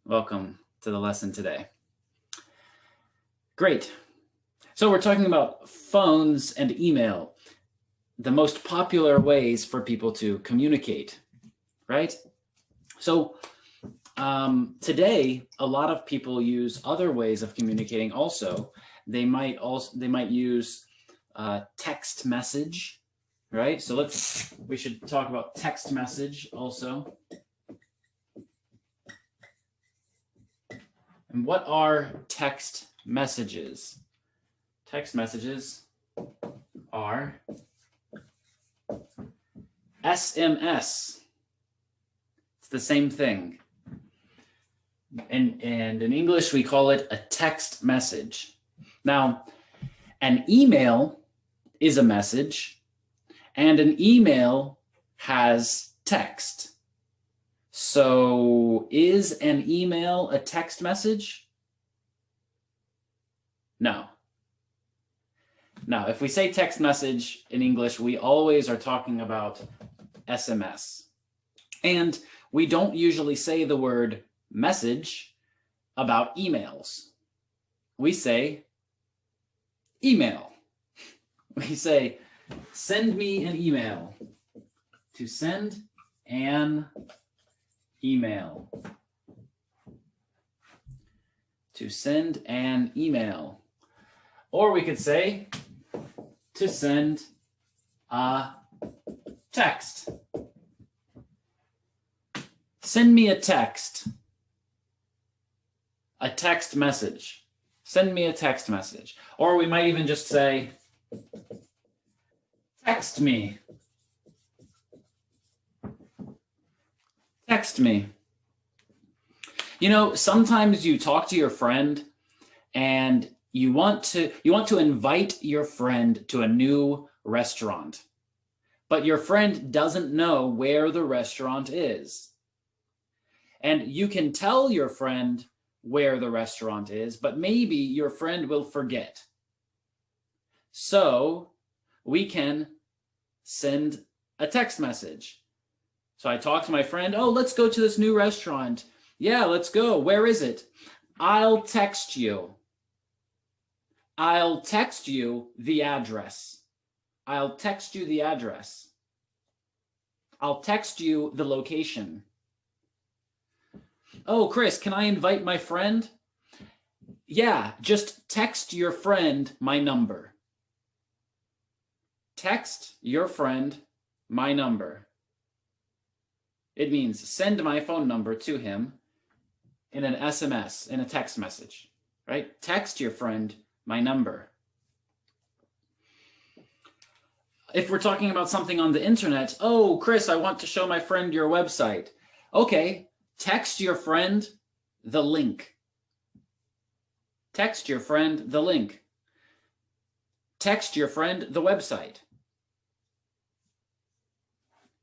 Welcome to the lesson today. Great. So we're talking about phones and email, the most popular ways for people to communicate, right? So today, a lot of people use other ways of communicating also. They might use text message, right? So we should talk about text message also. And what are text messages? Text messages are SMS. It's the same thing. And in English, we call it a text message. Now, an email is a message, and an email has text. So is an email a text message? No. Now, if we say text message in English, we always are talking about SMS. And we don't usually say the word message about emails. We say email. We say, send me an email. To send an email. To send an email. Or we could say, to send a text. Send me a text. A text message. Send me a text message. Or we might even just say, text me. Text me. You know, sometimes you talk to your friend and you want to invite your friend to a new restaurant, but your friend doesn't know where the restaurant is. And you can tell your friend where the restaurant is, but maybe your friend will forget. So we can send a text message. So I talk to my friend, oh, let's go to this new restaurant. Yeah, let's go. Where is it? I'll text you. I'll text you the address. I'll text you the address. I'll text you the location. Oh, Chris, can I invite my friend? Yeah, just text your friend my number. Text your friend my number. It means send my phone number to him in an SMS, in a text message, right? Text your friend my number. If we're talking about something on the internet, oh, Chris, I want to show my friend your website. Okay, text your friend the link. Text your friend the link. Text your friend the website.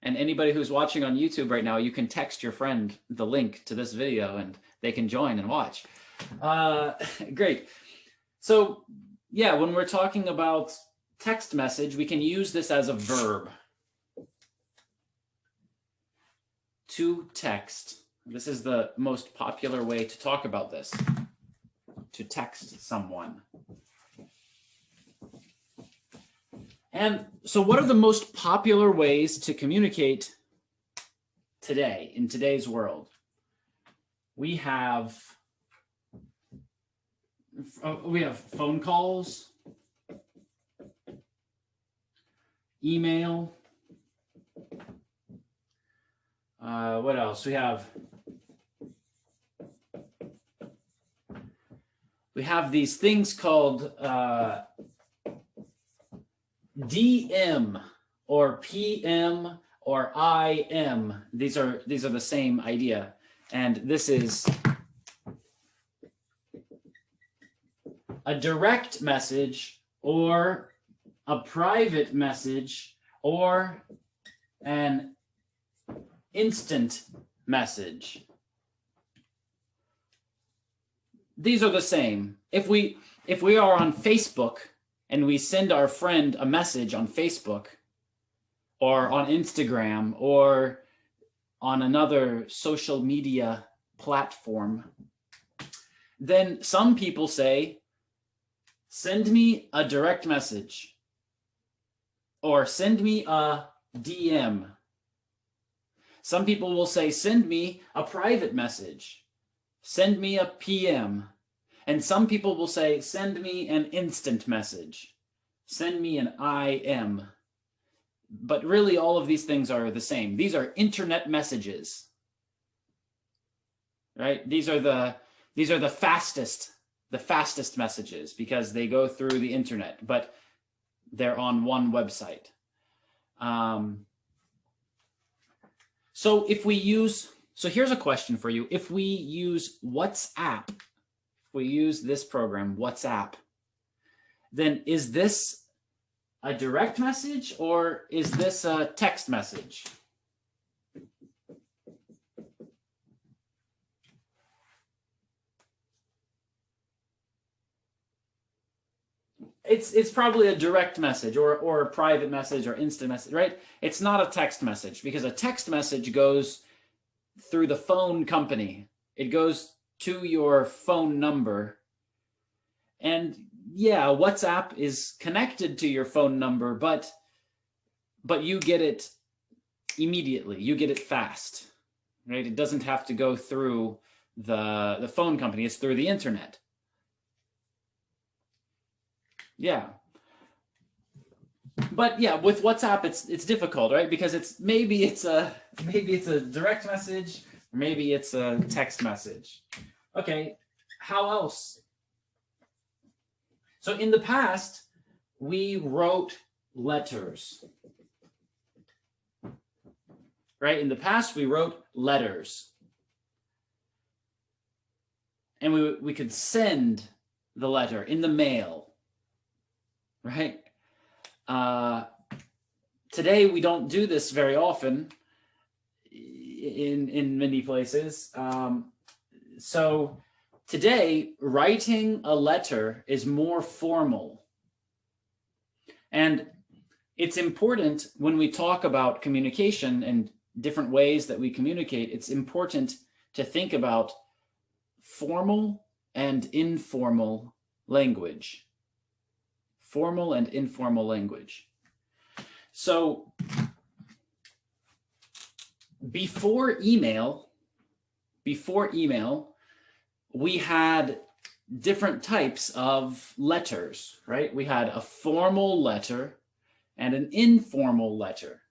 And anybody who's watching on YouTube right now, you can text your friend the link to this video and they can join and watch. Great. So yeah, when we're talking about text message, we can use this as a verb. To text. This is the most popular way to talk about this. To text someone. And so what are the most popular ways to communicate today, in today's world? We have phone calls, email. What else? We have these things called DM or PM or IM. These are the same idea, and this is a direct message or a private message or an instant message. These are the same. If we are on Facebook and we send our friend a message on Facebook or on Instagram or on another social media platform, then some people say, send me a direct message, or send me a DM. Some people will say, send me a private message, send me a PM. And some people will say, send me an instant message, send me an IM. But really, all of these things are the same. These are internet messages, right? These are the fastest messages because they go through the internet, but they're on one website. So here's a question for you. If we use WhatsApp, if we use this program, WhatsApp, then is this a direct message or is this a text message? It's probably a direct message or a private message or instant message, right? It's not a text message because a text message goes through the phone company. It goes to your phone number. And yeah, WhatsApp is connected to your phone number, but you get it immediately. You get it fast, right? It doesn't have to go through the phone company. It's through the internet. Yeah. But yeah, with WhatsApp, it's difficult, right? Because maybe it's a direct message, or maybe it's a text message. Okay, how else? So in the past, we wrote letters, right? In the past, we wrote letters, and we could send the letter in the mail, right? Today, we don't do this very often in many places. So today, writing a letter is more formal. And it's important when we talk about communication and different ways that we communicate, it's important to think about formal and informal language. Formal and informal language. So before email, we had different types of letters, right? We had a formal letter and an informal letter.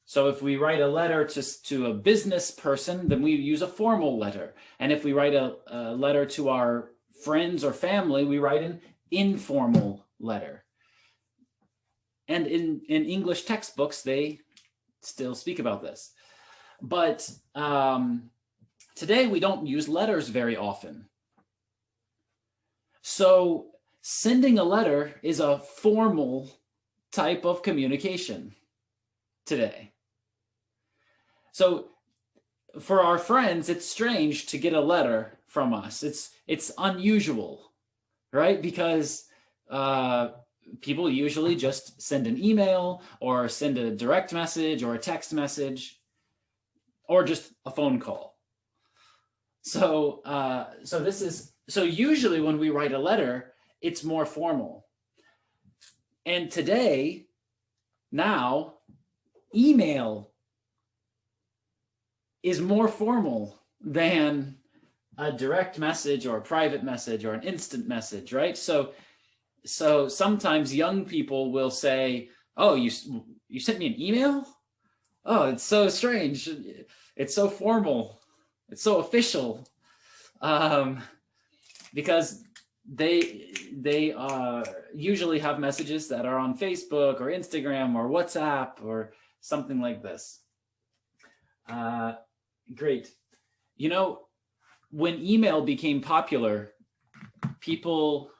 So if we write a letter to a business person, then we use a formal letter. And if we write a letter to our friends or family, we write an informal letter. And in English textbooks, they still speak about this. But today, we don't use letters very often. So sending a letter is a formal type of communication today. So for our friends, it's strange to get a letter from us. It's unusual, right? Because people usually just send an email or send a direct message or a text message or just a phone call. So so usually when we write a letter, it's more formal. And today, now, email is more formal than a direct message or a private message or an instant message, right? So sometimes young people will say, "Oh, you sent me an email? Oh, it's so strange. It's so formal. It's so official." Because they usually have messages that are on Facebook or Instagram or WhatsApp or something like this. Great. You know, when email became popular, people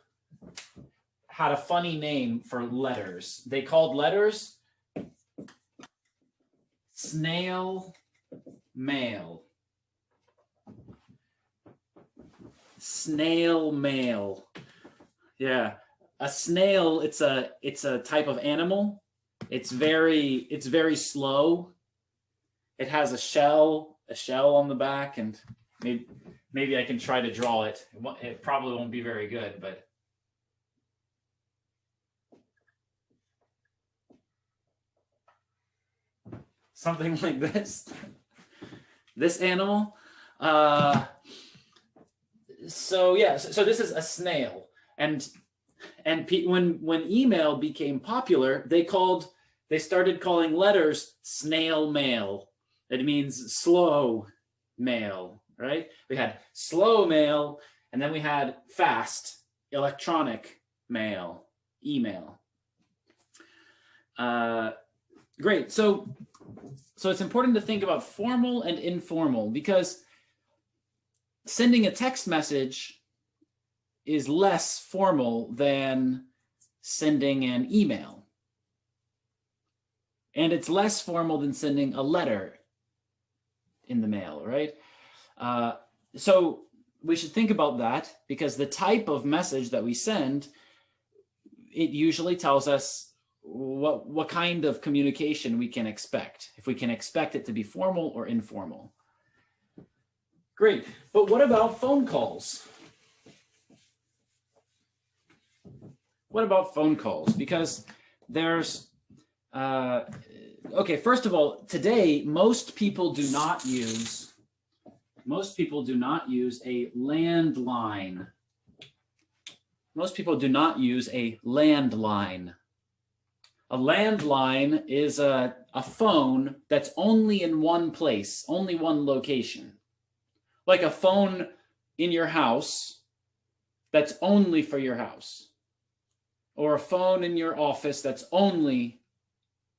had a funny name for letters. They called letters snail mail. Snail mail. Yeah. A snail, it's a type of animal. It's very slow. It has a shell a shell on the back, and maybe I can try to draw it. It probably won't be very good, but something like this. This animal. So yeah, so this is a snail, and when email became popular, they started calling letters snail mail. It means slow mail, right? We had slow mail, and then we had fast electronic mail, email. Great. So it's important to think about formal and informal, because sending a text message is less formal than sending an email. And it's less formal than sending a letter in the mail, right? So we should think about that, because the type of message that we send, it usually tells us what kind of communication we can expect, if we can expect it to be formal or informal. Great, but what about phone calls? What about phone calls? Because there's, okay, first of all, today, most people do not use a landline. Most people do not use a landline. A landline is a phone that's only in one place, only one location. Like a phone in your house that's only for your house. Or a phone in your office that's only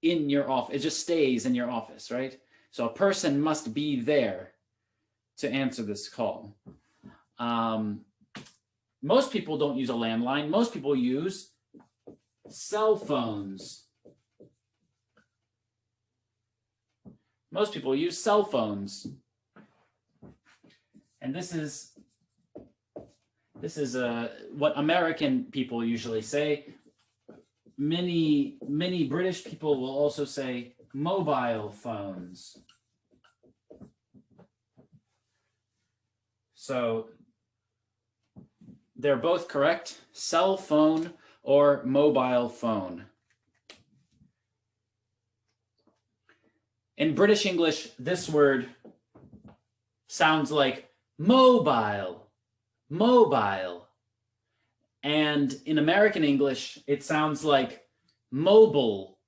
in your office. It just stays in your office, right? So a person must be there to answer this call. Most people don't use a landline. Most people use cell phones. Most people use cell phones. And this is what American people usually say. Many British people will also say mobile phones. So they're both correct, cell phone or mobile phone. In British English, this word sounds like mobile, mobile. And in American English, it sounds like mobile,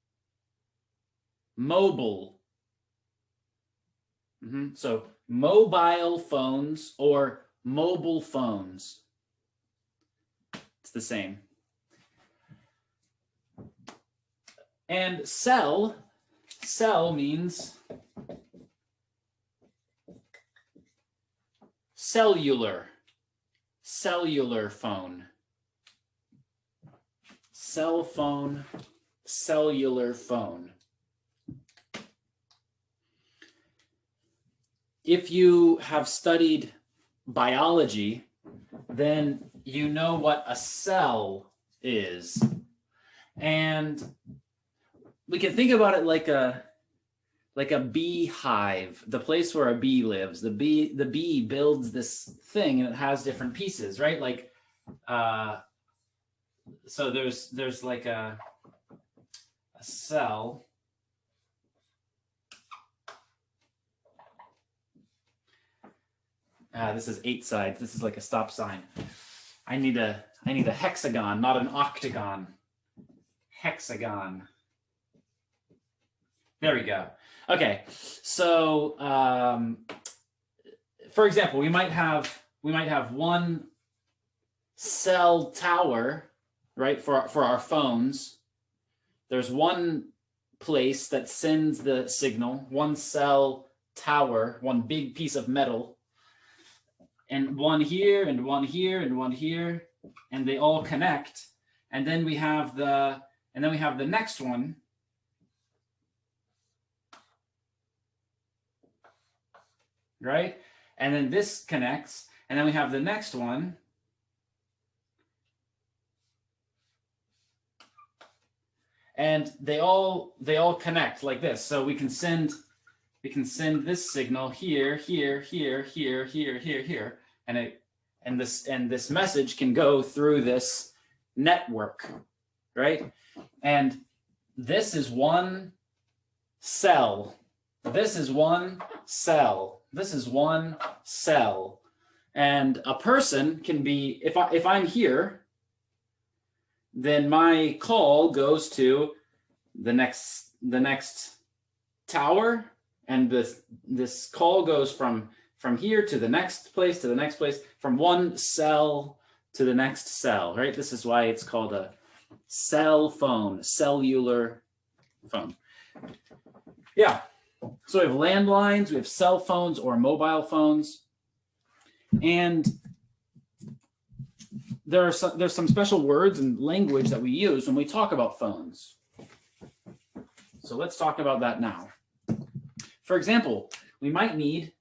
mobile. So mobile phones or mobile phones. It's the same. And cell means cellular phone. Cell phone, cellular phone. If you have studied biology, then you know what a cell is. And we can think about it like a beehive, the place where a bee lives. The bee builds this thing, and it has different pieces, right? Like, so there's like a cell. This is 8 sides. This is like a stop sign. I need a hexagon, not an octagon. Hexagon. There we go. Okay, so for example, we might have one cell tower, right, for our phones. There's one place that sends the signal, one cell tower, one big piece of metal, and one here and one here and one here, and they all connect. And then we have the next one. Right? And then this connects, and then we have the next one. And they all connect like this. So we can send it can send this signal here, here, here, here, here, here, here, and this message can go through this network, right? And this is one cell. This is one cell. This is one cell. And a person can be, if I'm here, then my call goes to the next tower, and this call goes from here to the next place, from one cell to the next cell, right? This is why it's called a cell phone, cellular phone. Yeah. So we have landlines, we have cell phones or mobile phones, and there's some special words and language that we use when we talk about phones. So let's talk about that now. For example, we might need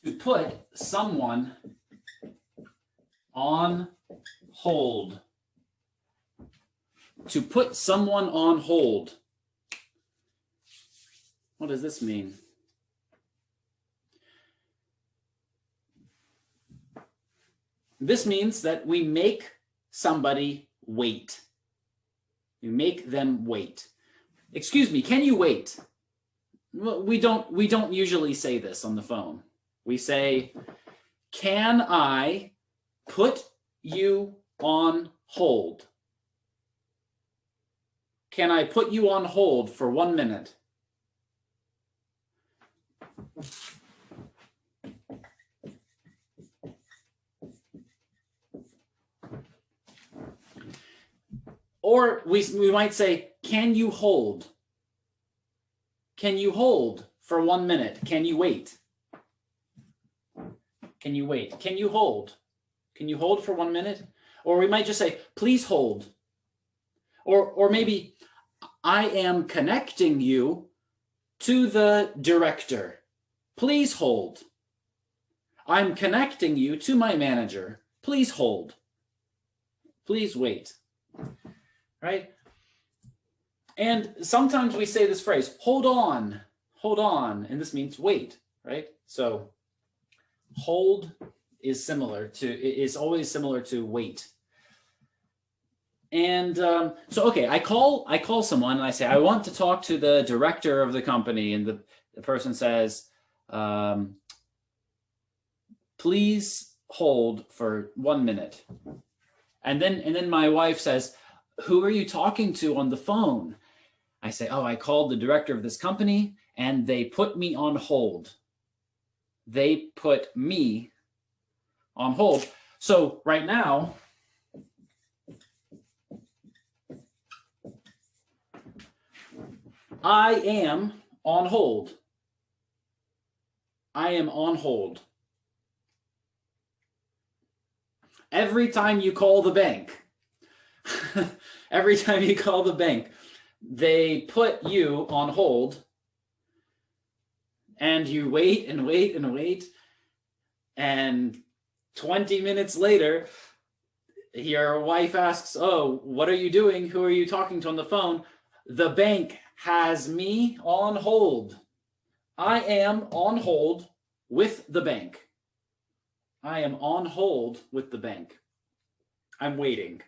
to put someone on hold. To put someone on hold. What does this mean? This means that we make somebody wait. We make them wait. Excuse me, can you wait? We don't usually say this on the phone. We say, can I put you on hold? Can I put you on hold for 1 minute? Or we might say, can you hold? Can you hold for 1 minute? Can you wait? Can you wait? Can you hold? Can you hold for 1 minute? Or we might just say, please hold. Or maybe, I am connecting you to the director. Please hold. I'm connecting you to my manager. Please hold. Please wait. Right? And sometimes we say this phrase, hold on, and this means wait, right? So hold is always similar to wait. And so, okay, I call someone and I say, I want to talk to the director of the company, and the person says, please hold for 1 minute. And then my wife says, who are you talking to on the phone? I say, oh, I called the director of this company and they put me on hold. They put me on hold. So right now, I am on hold. I am on hold. Every time you call the bank, they put you on hold, and you wait and wait and wait, and 20 minutes later, your wife asks, oh, what are you doing? Who are you talking to on the phone? The bank has me on hold. I am on hold with the bank. I am on hold with the bank. I'm waiting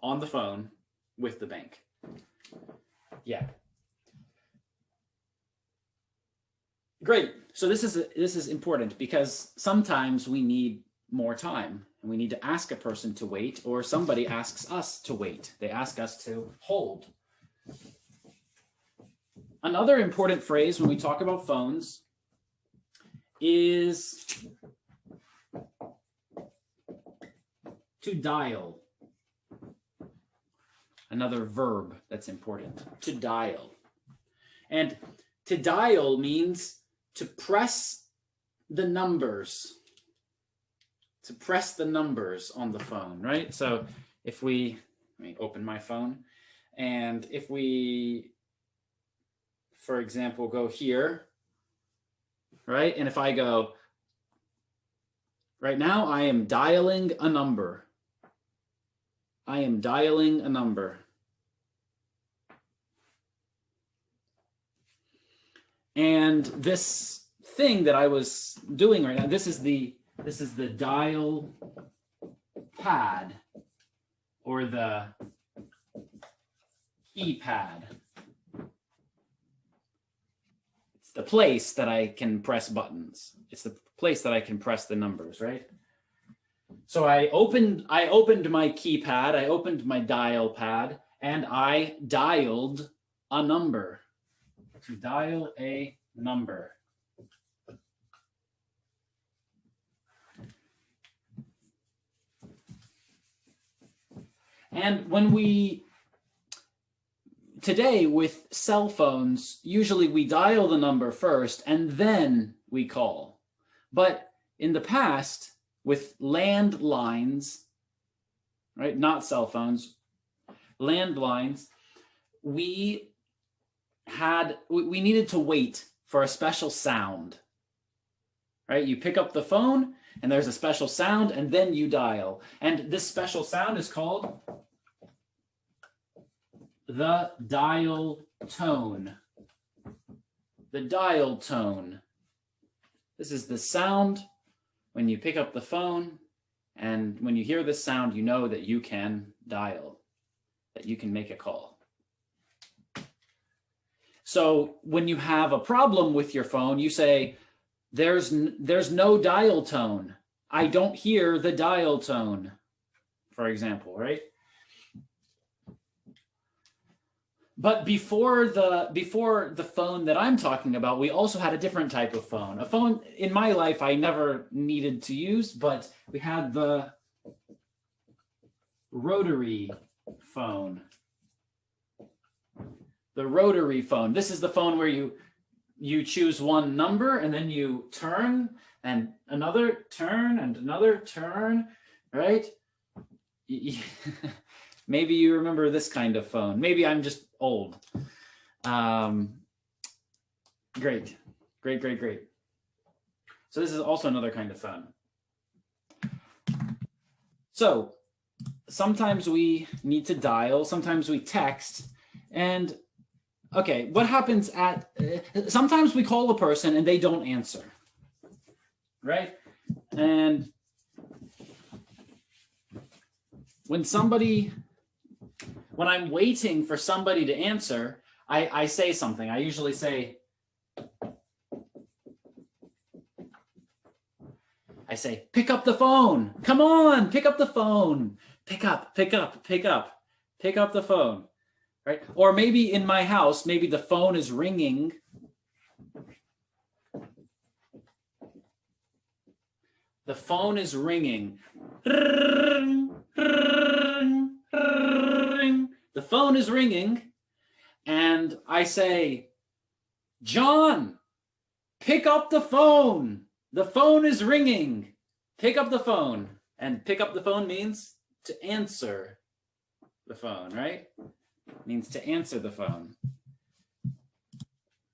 on the phone with the bank. Yeah. Great. So this is important because sometimes we need more time and we need to ask a person to wait, or somebody asks us to wait. They ask us to hold. Another important phrase when we talk about phones is to dial. Another verb that's important, to dial. And to dial means to press the numbers. To press the numbers on the phone, right? So if let me open my phone, and if we, for example, go here, right? And if I go, right now I am dialing a number. I am dialing a number. And this thing that I was doing right now, this is the dial pad or the keypad. It's the place that I can press buttons. It's the place that I can press the numbers, right? So I opened my keypad, I opened my dial pad, and I dialed a number. To dial a number. And today with cell phones, usually we dial the number first and then we call. But in the past, with landlines, right, not cell phones, landlines, we needed to wait for a special sound, right? You pick up the phone and there's a special sound and then you dial. And this special sound is called the dial tone. The dial tone. This is the sound when you pick up the phone, and when you hear this sound, you know that you can dial, that you can make a call. So when you have a problem with your phone, you say, there's no dial tone. I don't hear the dial tone, for example, right? But before the phone that I'm talking about, we also had a different type of phone. A phone in my life I never needed to use, but we had the rotary phone. The rotary phone. This is the phone where you choose one number and then you turn and another turn and another turn, right? Maybe you remember this kind of phone. Maybe I'm just old. Great. So this is also another kind of phone. So sometimes we need to dial, sometimes we text, and okay, what happens sometimes we call a person and they don't answer, right? And when I'm waiting for somebody to answer, I say something. I usually say, pick up the phone. Come on, pick up the phone. Pick up the phone. Right? Or maybe in my house, maybe the phone is ringing. The phone is ringing. The phone is ringing, and I say, John, pick up the phone. The phone is ringing. Pick up the phone. And pick up the phone means to answer the phone, right? Means to answer the phone.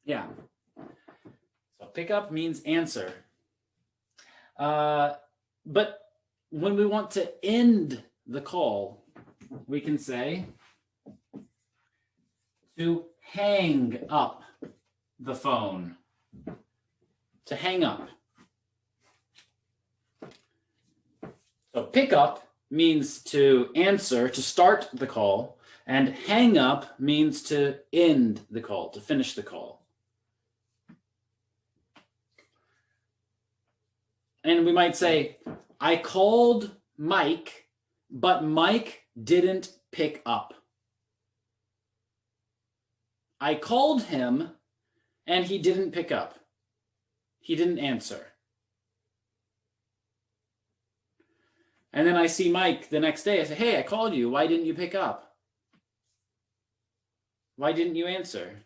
Yeah. So pick up means answer. But when we want to end the call, we can say to hang up the phone. To hang up. So pick up means to answer, to start the call, and hang up means to end the call, to finish the call. And we might say, I called Mike, but Mike didn't pick up. I called him and he didn't pick up. He didn't answer. And then I see Mike the next day. I say, hey, I called you. Why didn't you pick up? Why didn't you answer?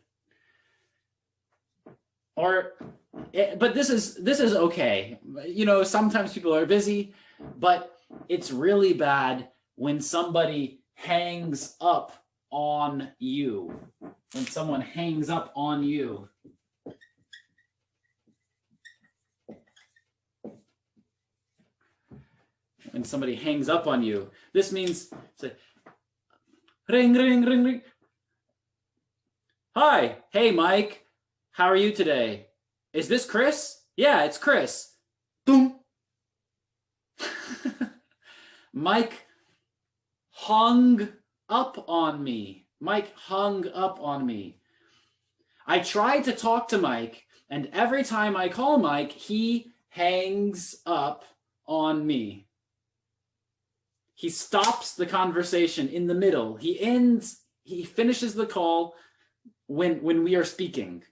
But this is okay. You know, sometimes people are busy, but it's really bad when somebody hangs up on you. When someone hangs up on you. When somebody hangs up on you. This means, say, ring, ring, ring, ring. Hi, hey, Mike. How are you today? Is this Chris? Yeah, it's Chris. Boom. Mike hung up on me. Mike hung up on me. I tried to talk to Mike, and every time I call Mike, he hangs up on me. He stops the conversation in the middle. He finishes the call when we are speaking.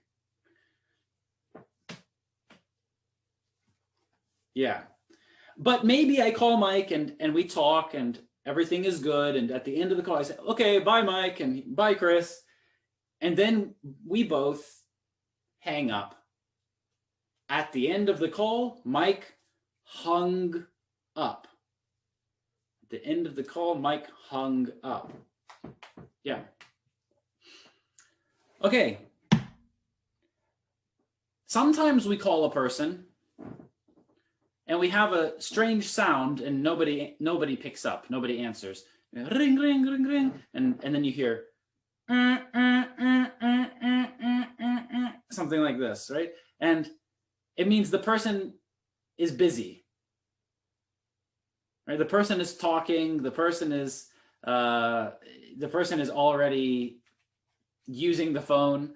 Yeah. But maybe I call Mike and we talk and everything is good. And at the end of the call, I say, okay, bye, Mike, and bye, Chris. And then we both hang up. At the end of the call, Mike hung up. At the end of the call, Mike hung up. Yeah. Okay. Sometimes we call a person and we have a strange sound and nobody picks up, nobody answers. Ring, ring, ring, ring. And then you hear something like this, right? And it means the person is busy. Right? The person is talking, the person is already using the phone.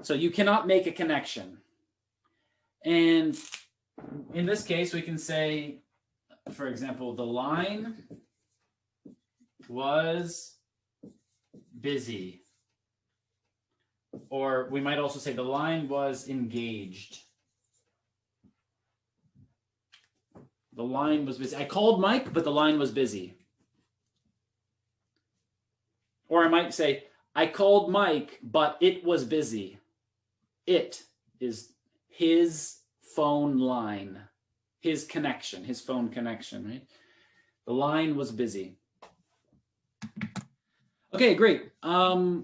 So you cannot make a connection. And in this case, we can say, for example, the line was busy. Or we might also say the line was engaged. The line was busy. I called Mike, but the line was busy. Or I might say, I called Mike, but it was busy. It is his phone line, his connection, his phone connection, right? The line was busy. Okay, great. I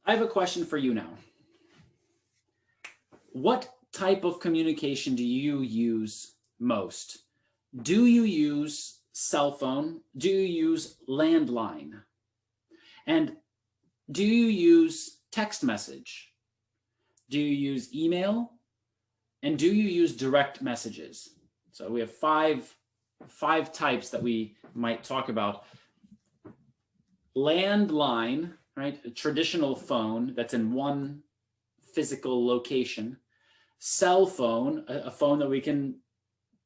have a question for you now. What type of communication do you use most? Do you use cell phone? Do you use landline? And do you use text message? Do you use email? And do you use direct messages? So we have five types that we might talk about. Landline, right? A traditional phone that's in one physical location. Cell phone, a phone that we can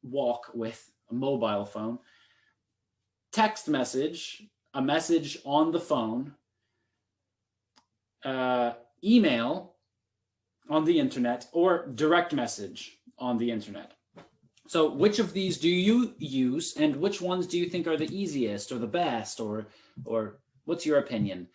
walk with, a mobile phone. Text message, a message on the phone. Email on the internet, or direct message on the internet. So which of these do you use, and which ones do you think are the easiest or the best, or what's your opinion?